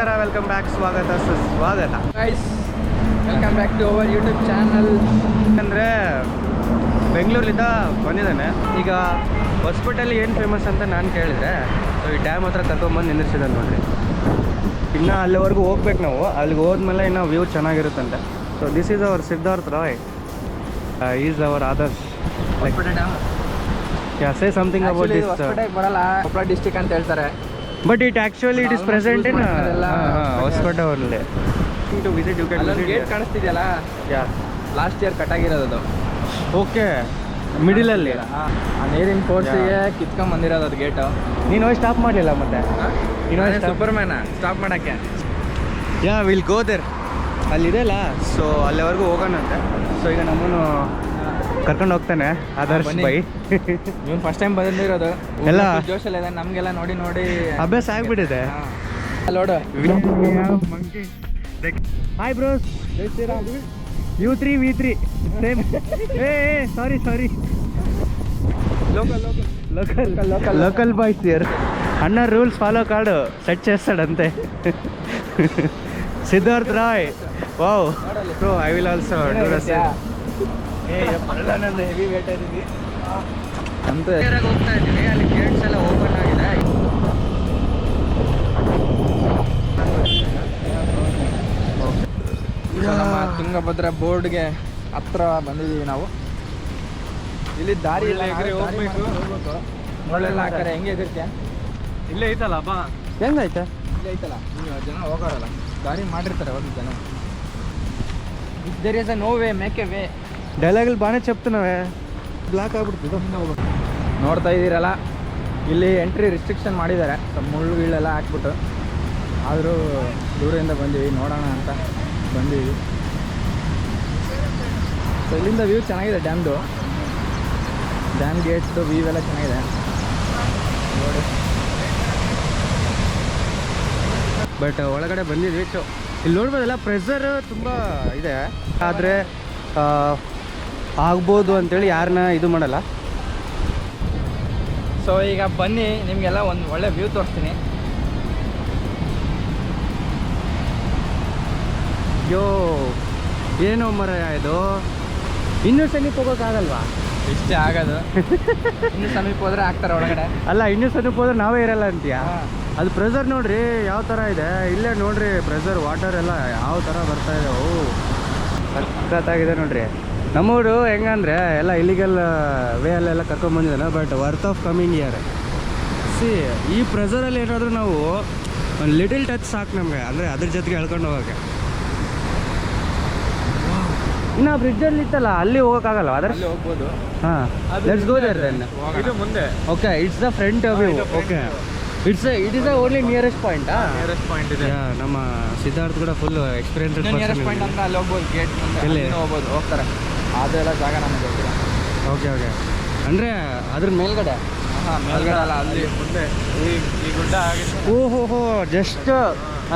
ನಮಸ್ಕಾರ, welcome back, ಸ್ವಾಗತ ಸುಸ್ವಾಗತ guys, welcome back to our YouTube channel. ಅಂದರೆ ಬೆಂಗಳೂರಿಂದ ಬಂದಿದ್ದಾನೆ. ಈಗ ಹೊಸಪೇಟೆಯಲ್ಲಿ ಏನು ಫೇಮಸ್ ಅಂತ ನಾನು ಕೇಳಿದರೆ, ಸೊ ಈ ಡ್ಯಾಮ್ ಹತ್ರ ಕರ್ಕೊಂಬಂದು ನಿಂದಿರ್ಸಿದ್ದಾನೆ ನೋಡ್ರಿ. ಇನ್ನು ಅಲ್ಲಿವರೆಗೂ ಹೋಗ್ಬೇಕು ನಾವು. ಅಲ್ಲಿಗೆ ಹೋದ್ಮೇಲೆ ಇನ್ನು ವ್ಯೂ ಚೆನ್ನಾಗಿರುತ್ತಂತೆ. So this is our Siddhartha Roy, is our Adarsh. Say something about this. ಬರಲ್ಲ, ಕೊಪ್ಪಳ ಡಿಸ್ಟಿಕ್ ಅಂತ ಹೇಳ್ತಾರೆ, but it actually it is present in Hosapete only. To visit you can visit. Gate ಕಾಣಿಸ್ತಿದೆಯಲ್ಲ, ಯಾ ಲಾಸ್ಟ್ ಇಯರ್ ಕಟ್ ಆಗಿರೋದು ಅದು. ಓಕೆ, ಮಿಡಿಲಲ್ಲಿ ಆ ನೀರಿನ ಕೋರ್ಸಿಗೆ ಕಿತ್ಕೊಂಡ್ ಬಂದಿರೋದು ಅದು ಗೇಟು. ನೀನು ಹೋಗಿ ಸ್ಟಾಪ್ ಮಾಡಲಿಲ್ಲ ಮತ್ತೆ? ಸೂಪರ್ಮ್ಯಾನ ಸ್ಟಾಪ್ ಮಾಡೋಕ್ಕೆ. Yeah will go there. ಅಲ್ಲಿದೆಯಲ್ಲ, ಸೊ ಅಲ್ಲಿವರೆಗೂ ಹೋಗೋಣಂತೆ. ಸೊ ಈಗ ನಮ್ಮನ್ನು ಕರ್ಕೊಂಡು ಹೋಗ್ತಾನೆ ಆದರ್ಶ್ ಬನ್ನಿ. ಬೈ. ನೀವು ಫಸ್ಟ್ ಟೈಮ್ ಬಂದಿರೋದು ಎಲ್ಲ ಜೋಶಲ್ಲ ಇದೆ, ನಮಗೆಲ್ಲ ನೋಡಿ ನೋಡಿ ಅಭ್ಯಾಸ ಆಗ್ಬಿಟ್ಟಿದೆ. ನೋಡು. Hi bros, U3 V3 same. Sorry local boys here. అన్న రూల్స్ ఫాలో కాడు, సెట్ చేస్తాడంతే. Siddharth Roy, wow bro, I will also do the same. Heavy weight ಇದೀವಿ ಅಂತ ಹೋಗ್ತಾ ಇದ್ದೀವಿ. ಅಲ್ಲಿ ಗೇಟ್ಸ್ ಎಲ್ಲ ಓಪನ್ ಆಗಿದೆ. ನಮ್ಮ ತುಂಗಭದ್ರಾ ಬೋರ್ಡ್ಗೆ ಹತ್ರ ಬಂದಿದ್ದೀವಿ ನಾವು. ಇಲ್ಲಿ ದಾರಿ ಇಲ್ಲ, ಹೋಗ್ಬೇಕು. ಮುಳ್ಳೆಲ್ಲ ಹಾಕ್ತಾರೆ, ಹೆಂಗೆ ಎದುರ್ತೀಯ? ಇಲ್ಲೇ ಐತಲ್ಲ ಬಾ. ಹೆಂಗೈತೆ? ಇಲ್ಲೇ ಐತಲ್ಲ, ನೀವು ಜನ ಹೋಗೋರಲ್ಲ, ದಾರಿ ಮಾಡಿರ್ತಾರೆ ಹೋಗಿ ಜನ. There is a no way, make a way. ಡೈಲಾಗಲ್ಲಿ ಬಾನೇ ಚೆಪ್ತಾನವೆ, ಬ್ಲಾಕ್ ಆಗ್ಬಿಡ್ತಿದ್ದು. ನೋಡ್ತಾ ಇದ್ದೀರಲ್ಲ, ಇಲ್ಲಿ ಎಂಟ್ರಿ ರಿಸ್ಟ್ರಿಕ್ಷನ್ ಮಾಡಿದ್ದಾರೆ, ಮುಳ್ಳುಗಳೆಲ್ಲ ಹಾಕ್ಬಿಟ್ಟು. ಆದರೂ ದೂರದಿಂದ ಬಂದೀವಿ, ನೋಡೋಣ ಅಂತ ಬಂದೀವಿ. ಸೊ ಇಲ್ಲಿಂದ ವ್ಯೂ ಚೆನ್ನಾಗಿದೆ, ಡ್ಯಾಮ್ ಗೇಟ್ಸ್ದು ವ್ಯೂ ಎಲ್ಲ ಚೆನ್ನಾಗಿದೆ ನೋಡಿ. ಬಟ್ ಒಳಗಡೆ ಬಂದಿದ್ವಿ. ಸೊ ಇಲ್ಲಿ ನೋಡ್ಬೋದಲ್ಲ, ಪ್ರೆಷರ್ ತುಂಬ ಇದೆ. ಆದರೆ ಆಗ್ಬೋದು ಅಂತೇಳಿ ಯಾರನ್ನ ಇದು ಮಾಡಲ್ಲ. ಸೊ ಈಗ ಬನ್ನಿ, ನಿಮಗೆಲ್ಲ ಒಂದು ಒಳ್ಳೆ ವ್ಯೂ ತೋರಿಸ್ತೀನಿ. ಯೋ ಏನೋ ಮರ ಇದು, ಇನ್ನೂ ಸಮೀಪ ಹೋಗೋಕ್ಕಾಗಲ್ವಾ? ಇಷ್ಟೇ ಆಗೋದು. ಇನ್ನು ಸಮೀಪ ಹೋದ್ರೆ ಆಗ್ತಾರೆ ಒಳಗಡೆ. ಅಲ್ಲ, ಇನ್ನೂ ಸಮೀಪ ಹೋದ್ರೆ ನಾವೇ ಇರಲ್ಲ ಅಂತೀಯ? ಅದು ಪ್ರೆಷರ್ ನೋಡ್ರಿ ಯಾವ ಥರ ಇದೆ. ಇಲ್ಲೇ ನೋಡ್ರಿ ಪ್ರೆಷರ್, ವಾಟರ್ ಎಲ್ಲ ಯಾವ ಥರ ಬರ್ತಾ ಇದೆ. ಓ ಸಖತ್ತಾಗಿದೆ ನೋಡ್ರಿ. ನಮ್ಮೂರು ಹೆಂಗಂದ್ರೆ ಎಲ್ಲ ಇಲ್ಲಿಗಲ್ ವೇ ಅಲ್ಲೆಲ್ಲ ಕರ್ಕೊಂಡ್ಬಂದಿದ್ದಾನೆ. But worth of coming year. ಈ ಪ್ರೆಷರಲ್ಲಿ ಏನಾದರೂ ನಾವು ಒಂದು ಲಿಟಲ್ ಟಚ್ ಸಾಕು ನಮಗೆ, ಅಂದರೆ ಅದ್ರ ಜೊತೆಗೆ ಎಳ್ಕೊಂಡು ಹೋಗೋಕ್ಕೆ. ಇನ್ನು ಬ್ರಿಡ್ಜಲ್ಲಿ ಇತ್ತಲ್ಲ, ಅಲ್ಲಿ ಹೋಗೋಕ್ಕಾಗಲ್ಲ ಅದರ? ಅಲ್ಲಿ ಹೋಗ್ಬೋದು. ಹಾಂ, ಲೆಟ್ಸ್ ಗೋ ದೇರ್ ದೆನ್. ಇದು ಮುಂದೆ. Okay, it's the front view. Okay, it is the only nearest point. Nearest point ಇದೆ. ನಮ್ಮ ಸಿದ್ಧಾರ್ಥ್ ಕೂಡ ಫುಲ್ ಎಕ್ಸ್ಪೀರಿಯನ್ಸ್. ನಿಯರೆಸ್ಟ್ ಪಾಯಿಂಟ್ ಅಂತ ಅಲ್ಲಿ ಹೋಗ್ಬೋದು, ಗೇಟ್ ಎಲ್ಲಿ ಹೋಗ್ಬೋದು, ಹೋಗ್ತಾರೆ. ಅದೆಲ್ಲ ಜಾಗ ನಮಗೆ ಗೊತ್ತಿಲ್ಲ. ಓಕೆ, ಅಂದರೆ ಅದ್ರ ಮೇಲ್ಗಡೆ. ಹಾಂ, ಮೇಲ್ಗಡೆ ಅಲ್ಲ, ಅಲ್ಲಿ ಮುಂದೆ ಈ ಗುಡ್ಡ ಆಗಿದೆ. ಓಹೋ, ಜಸ್ಟ್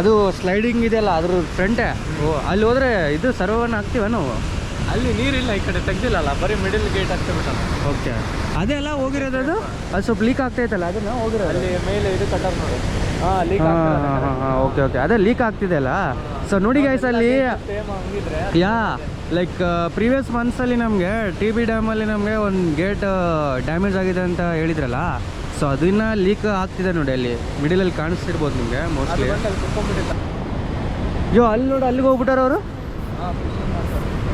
ಅದು ಸ್ಲೈಡಿಂಗ್ ಇದೆಯಲ್ಲ ಅದ್ರ ಫ್ರಂಟೇ. ಓ, ಅಲ್ಲಿ ಹೋದ್ರೆ ಇದು ಸರ್ವವನ್ನು ಹಾಕ್ತೀವ ನಾವು. ಅಲ್ಲಿ ನೀರಿಲ್ಲ, ಈ ಕಡೆ ತೆಗ್ದಿಲ್ಲಲ್ಲ, ಬರೀ ಮಿಡಿಲ್ ಗೇಟ್ ಹಾಕ್ತಿಬಿಟ್ಟಲ್ಲ. ಓಕೆ, ಅದೆಲ್ಲ ಹೋಗಿರೋದು. ಅದು ಸ್ವಲ್ಪ ಲೀಕ್ ಆಗ್ತೈತಲ್ಲ, ಅದನ್ನ ಹೋಗಿರೋದು. ಅಲ್ಲಿ ಮೇಲೆ ಇದು ಕಟ್ಟರ್ ನೋಡಿ. ಹಾಂ, ಲೀಕ್. ಹಾಂ, ಓಕೆ, ಅದೇ ಲೀಕ್ ಆಗ್ತಿದೆ ಅಲ್ಲ. ಸೊ ನೋಡಿ ಗೈಸ್, ಅಲ್ಲಿ ಯಾ ಲೈಕ್ ಪ್ರೀವಿಯಸ್ ಮಂತ್ಸಲ್ಲಿ ನಮಗೆ TB ಡ್ಯಾಮಲ್ಲಿ ನಮಗೆ ಒಂದು ಗೇಟ್ ಡ್ಯಾಮೇಜ್ ಆಗಿದೆ ಅಂತ ಹೇಳಿದ್ರಲ್ಲ. ಸೊ ಅದನ್ನ ಲೀಕ್ ಆಗ್ತಿದೆ ನೋಡಿ, ಅಲ್ಲಿ ಮಿಡಲಲ್ಲಿ ಕಾಣಿಸ್ತಿರ್ಬೋದು ನಿಮಗೆ ಮೋಸ್ಟ್ಲಿ. ಯೋ ಅಲ್ಲಿ ನೋಡಿ, ಅಲ್ಲಿಗೆ ಹೋಗ್ಬಿಟ್ಟಾರ ಅವರು.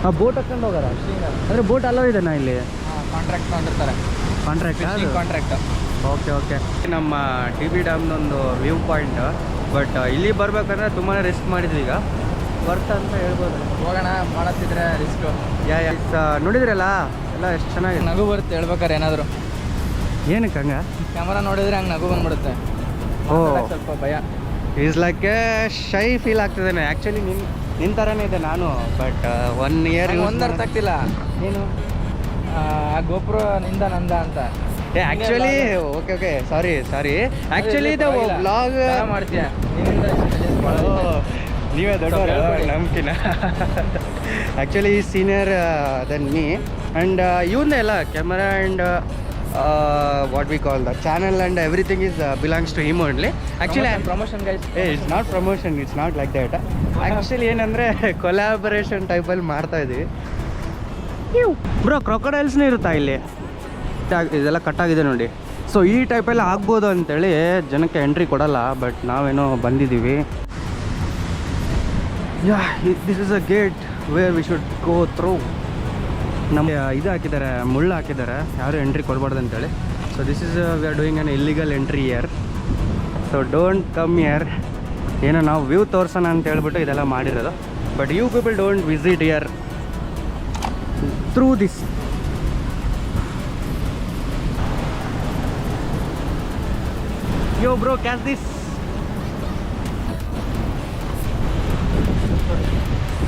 ಹಾಂ, ಬೋಟ್ ಹಾಕೊಂಡು ಹೋಗಾರ. ಅಂದರೆ ಬೋಟ್ ಅಲ್ಲೋ ಇದೆನಾ ಇಲ್ಲಿ? ಕಾಂಟ್ರಾಕ್ಟ್ ಮಾಡಿರ್ತಾರೆ. ಕಾಂಟ್ರಾಕ್ಟ್. ಓಕೆ. ನಮ್ಮ TB ಡ್ಯಾಮ್ನೊಂದು ವ್ಯೂ ಪಾಯಿಂಟ್. ಬಟ್ ಇಲ್ಲಿ ಬರ್ಬೇಕಂದ್ರೆ ತುಂಬಾ ರಿಸ್ಕ್ ಮಾಡಿದ್ವಿ. ಈಗ ವರ್ತ್ ಅಂತ ಹೇಳ್ಬೋದು. ಹೋಗೋಣ, ಮಾಡತ್ತಿದ್ರೆ ರಿಸ್ಕ್. ನೋಡಿದ್ರಲ್ಲ ಎಲ್ಲ ಎಷ್ಟು ಚೆನ್ನಾಗಿದೆ. ನಗು ಬರುತ್ತೆ ಹೇಳ್ಬೇಕಾರೆ ಏನಾದರೂ. ಏನಕ್ಕೆ ಹಂಗೆ? ಕ್ಯಾಮರಾ ನೋಡಿದ್ರೆ ಹಂಗೆ ನಗು ಬಂದ್ಬಿಡುತ್ತೆ. ಸ್ವಲ್ಪ ಭಯ. ಈಸ್ ಲೈಕ್ ಶೈ ಫೀಲ್ ಆಗ್ತಿದ್ದೇನೆ. ಆ್ಯಕ್ಚುಲಿ ನಿನ್ನ ಥರನೇ ಇದೆ ನಾನು. ಬಟ್ 1 ಇಯರ್ ಒಂದು ಅರ್ಥ ಆಗ್ತಿಲ್ಲ. ಏನು ಆ ಗೋಪುರ ನಿಂದ ನಂದ ಅಂತ. Actually okay, sorry. ಆ್ಯಕ್ಚುಲಿ ಇದು ವ್ಲಾಗ್ ಮಾಡ್ತೀಯ, ನೀವೇ ದೊಡ್ಡವರು ನಮ್ಕಿನ. Actually senior then me. And ಇವನ್ನೇ ಎಲ್ಲ camera and what we call the channel and everything is belongs to him only. Actually, promotion guys. hey, it's not promotion, it's not like that. Actually ಏನಂದರೆ collaboration ಟೈಪಲ್ಲಿ ಮಾಡ್ತಾ ಇದ್ದೀವಿ. Bro ಕ್ರೊಕೊಡೈಲ್ಸ್ನೇ ಇರುತ್ತಾ ಇಲ್ಲಿ? ಇದೆಲ್ಲ ಕಟ್ಟಾಗಿದೆ ನೋಡಿ. ಸೊ ಈ ಟೈಪೆಲ್ಲ ಆಗ್ಬೋದು ಅಂತೇಳಿ ಜನಕ್ಕೆ ಎಂಟ್ರಿ ಕೊಡಲ್ಲ, ಬಟ್ ನಾವೇನೋ ಬಂದಿದ್ದೀವಿ. This is a gate where we should go through. ನಮಗೆ ಇದು ಹಾಕಿದ್ದಾರೆ, ಮುಳ್ಳು ಹಾಕಿದ್ದಾರೆ, ಯಾರು ಎಂಟ್ರಿ ಕೊಡಬಾರ್ದು ಅಂತೇಳಿ. So this is we are doing an illegal entry here. So don't come here. ಏನೋ ನಾವು ವ್ಯೂ ತೋರ್ಸೋಣ ಅಂತ ಹೇಳ್ಬಿಟ್ಟು ಇದೆಲ್ಲ ಮಾಡಿರೋದು. But you people don't visit here through this. Yo bro, catch this.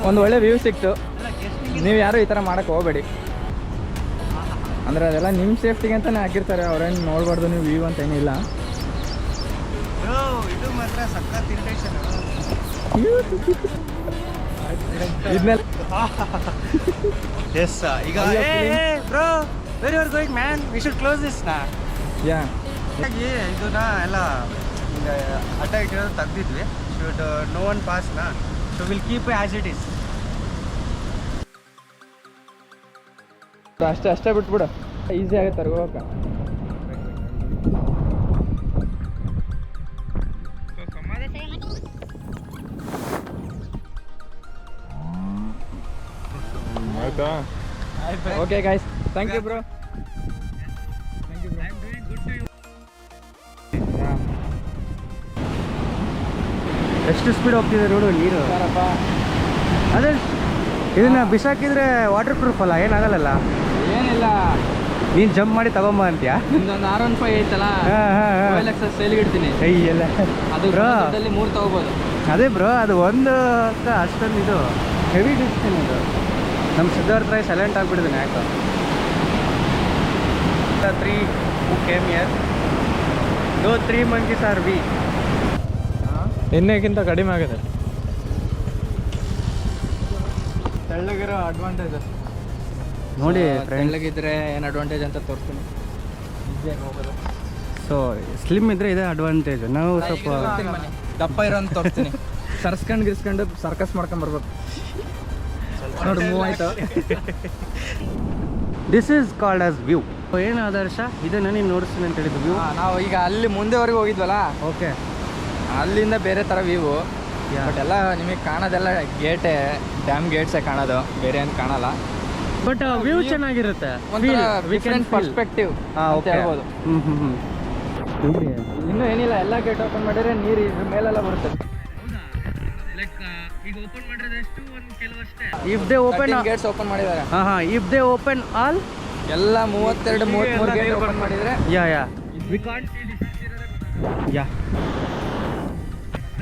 ಒಂದು ಒಳ್ಳೆ ವ್ಯೂ ಸಿಕ್ತು. ನೀವು ಯಾರು ಈ ಥರ ಮಾಡೋಕ್ಕೆ ಹೋಗಬೇಡಿ. ಅಂದರೆ ಅದೆಲ್ಲ ನಿಮ್ಮ ಸೇಫ್ಟಿಗೆ ಅಂತಲೇ ಹಾಕಿರ್ತಾರೆ, ಅವ್ರೇನು ನೋಡ್ಬಾರ್ದು ನೀವು ವ್ಯೂ ಅಂತ ಏನಿಲ್ಲ. ಇದು ಮಾತ್ರ ಸಖತ್ ಇರಿಟೇಷನ್. ಇದನ್ನೆಲ್ಲ ಎಸ್ ಈಗ bro very are going man, we should close this ನಾ. ಯಾ ಇದನ್ನ ಎಲ್ಲ ಅಡ್ಡ ಇಟ್ಟಿರೋದು ತೆಗ್ದಿದ್ವಿ. ಶುಡ್ ನೋ ಒನ್ ಪಾಸ್ ನಾ, so will keep as it is. ಅಷ್ಟೇ ಬಿಟ್ಬಿಡು, ಈಸಿ ಆಗುತ್ತೆ ಹೋಗಕ್ಕೆ. ಆಯ್ತಾ? Okay guys, thank you bro. ಎಷ್ಟು ಸ್ಪೀಡ್ ಹೋಗ್ತಿದೆ ನೋಡು ನೀರು. ಅದೇ ಇದನ್ನ ಬಿಸಾಕಿದ್ರೆ ವಾಟರ್ ಪ್ರೂಫ್ ಅಲ್ಲ, ಏನಾಗಲ್ಲ. ಏನಿಲ್ಲ, ನೀನು ಜಂಪ್ ಮಾಡಿ ತಗೊಂಬ ಅಂತೀಯಾ? ನಿಮ್ದೊಂದು R15 ಐತಲ್ಲ, ಸೇಲಿಗೆ ಇಡ್ತೀನಿ. ಕೈಯೆಲ್ಲ ಅದು ಬ್ರೋ 3 ತಗೋಬೋದು. ಅದೇ ಬ್ರೋ, ಅದು ಒಂದು ಅಷ್ಟೊಂದು ಇದು ಹೆವಿ ಡಿಸ್ಟೆನ್ ಇದು. ನಮ್ಮ ಸಿದ್ಧಾರ್ಥ ರಾಯ್ ಸೈಲೆಂಟ್ ಆಗಿಬಿಟ್ಟಿದ್ದಾನೆ ಯಾಕೆ. 3 who came here, those 3 monkeys are weak. ಎಣ್ಣೆಗಿಂತ ಕಡಿಮೆ ಆಗಿದೆ. ತೆಳ್ಳಗಿರೋ ಅಡ್ವಾಂಟೇಜ್ ನೋಡಿ. ತೆಳ್ಳಗಿದ್ರೆ ಏನು ಅಡ್ವಾಂಟೇಜ್ ಅಂತ ತೋರಿಸ್ತೀನಿ. ಈಸಿಯಾಗಿ ಹೋಗೋದು. ಸೊ ಸ್ಲಿಮ್ ಇದ್ರೆ ಇದೆ ಅಡ್ವಾಂಟೇಜ್. ನಾವು ಸ್ವಲ್ಪ ದಪ್ಪ ಇರೋ ಅಂತ ತೋರಿಸ್ತೀನಿ. ಗಿರ್ಸ್ಕೊಂಡು ಸರ್ಕಸ್ ಮಾಡ್ಕೊಂಡು ಬರ್ಬೇಕು ನೋಡಿ. ಮೂವ್ ಆಯ್ತು. This is called as view. ಏನು ಆದರ್ಶ ಇದನ್ನ ನೀನು ನೋಡಿಸ್ತೀನಿ ಅಂತ ಹೇಳಿದ್ದು ವ್ಯೂ. ನಾವು ಈಗ ಅಲ್ಲಿ ಮುಂದೆವರೆಗೆ ಹೋಗಿದ್ವಲ್ಲ, ಓಕೆ, ಅಲ್ಲಿಂದ ಬೇರೆ ಥರ ವ್ಯೂ. ಬಟ್ ಎಲ್ಲ ನಿಮಗೆ ಕಾಣೋದೆಲ್ಲ ಗೇಟೇ, ಡ್ಯಾಮ್ ಗೇಟ್ಸೇ ಕಾಣೋದು, ಬೇರೆ ಏನು ಕಾಣಲ್ಲ. ಬಟ್ ವ್ಯೂ ಚೆನ್ನಾಗಿರುತ್ತೆ. ಡಿಫ್ರೆಂಟ್ ಪರ್ಸ್ಪೆಕ್ಟಿವ್ ಅಂತ ಹೇಳ್ಬೋದು. ಇನ್ನೂ ಏನಿಲ್ಲ, ಎಲ್ಲ ಗೇಟ್ ಓಪನ್ ಮಾಡಿದ್ರೆ ನೀರು ಇದ್ರ ಮೇಲೆಲ್ಲ ಬರುತ್ತೆ. If they open Gates open ಮಾಡಿದ್ದಾರೆ. ಇಫ್ ದೇ ಓಪನ್ ಆಲ್ ಎಲ್ಲ 32-33 ಗೇಟ್ ಓಪನ್ ಮಾಡಿದ್ರೆ yeah we can't see this. Yeah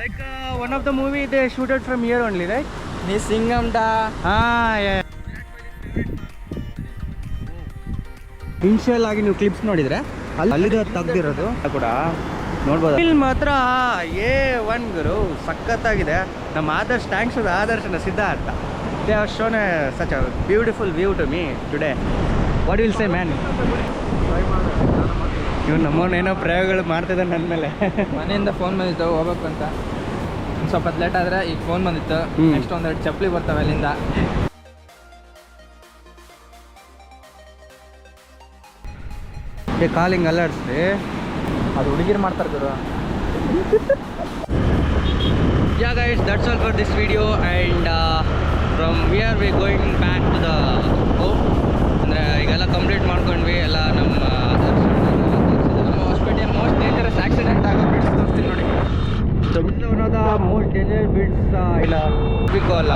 like one of the movie they shooted from here only, right? ನೀ ಸಿಂಗಮ್ಡಾ. ಇನ್ಶಿಯಲ್ ಆಗಿ ನೀವು ಕ್ಲಿಪ್ಸ್ ನೋಡಿದ್ರೆ ಅಲ್ಲಿದೆ ತೆಗ್ದಿರೋದು ಕೂಡ ನೋಡ್ಬೋದು. ಇಲ್ಲಿ ಮಾತ್ರ A1 ಗುರು ಸಖತ್ತಾಗಿದೆ. ನಮ್ಮ ಆದರ್ಶ್, ಥ್ಯಾಂಕ್ಸ್ ಟು ಆದರ್ಶನ Siddhartha. They have shown such a beautiful view to me today. What will say man? ಇವ್ನು ನಮ್ಮವನೇನೋ ಪ್ರಯೋಗಗಳು ಮಾಡ್ತಿದ್ದಾನೆ ನನ್ನ ಮೇಲೆ. ಮನೆಯಿಂದ ಫೋನ್ ಬಂದಿತ್ತು ಹೋಗ್ಬೇಕು ಅಂತ. ಒಂದು ಸ್ವಲ್ಪ ಲೇಟ್ ಆದರೆ ಈಗ ಫೋನ್ ಬಂದಿತ್ತು. ನೆಕ್ಸ್ಟ್ ಒಂದೆರಡು ಚಪ್ಪಲಿ ಬರ್ತವೆ ಅಲ್ಲಿಂದ. ಕಾಲಿಂಗ್ ಅಲರ್ಟ್ಸ್ರಿ, ಅದು ಹುಡುಗಿರು ಮಾಡ್ತಾರೆ ಗುರು. Yeah guys, that's all for this video, and from here we going back to the home. ಅಂದರೆ ಈಗೆಲ್ಲ ಕಂಪ್ಲೀಟ್ ಮಾಡ್ಕೊಂಡ್ವಿ ಎಲ್ಲ. ನಮ್ಮ ಹಾಸ್ಪಿಟಲ್ ಮೋಸ್ಟ್ ಡೇಂಜರಸ್ ಆಕ್ಸಿಡೆಂಟ್ ಆಗೋ ಬಿಡ್ಸ್ ತೋರಿಸ್ತೀನಿ ನೋಡಿ. One of the most danger bits ಇಲ್ಲ ಬಿಕಾಲ್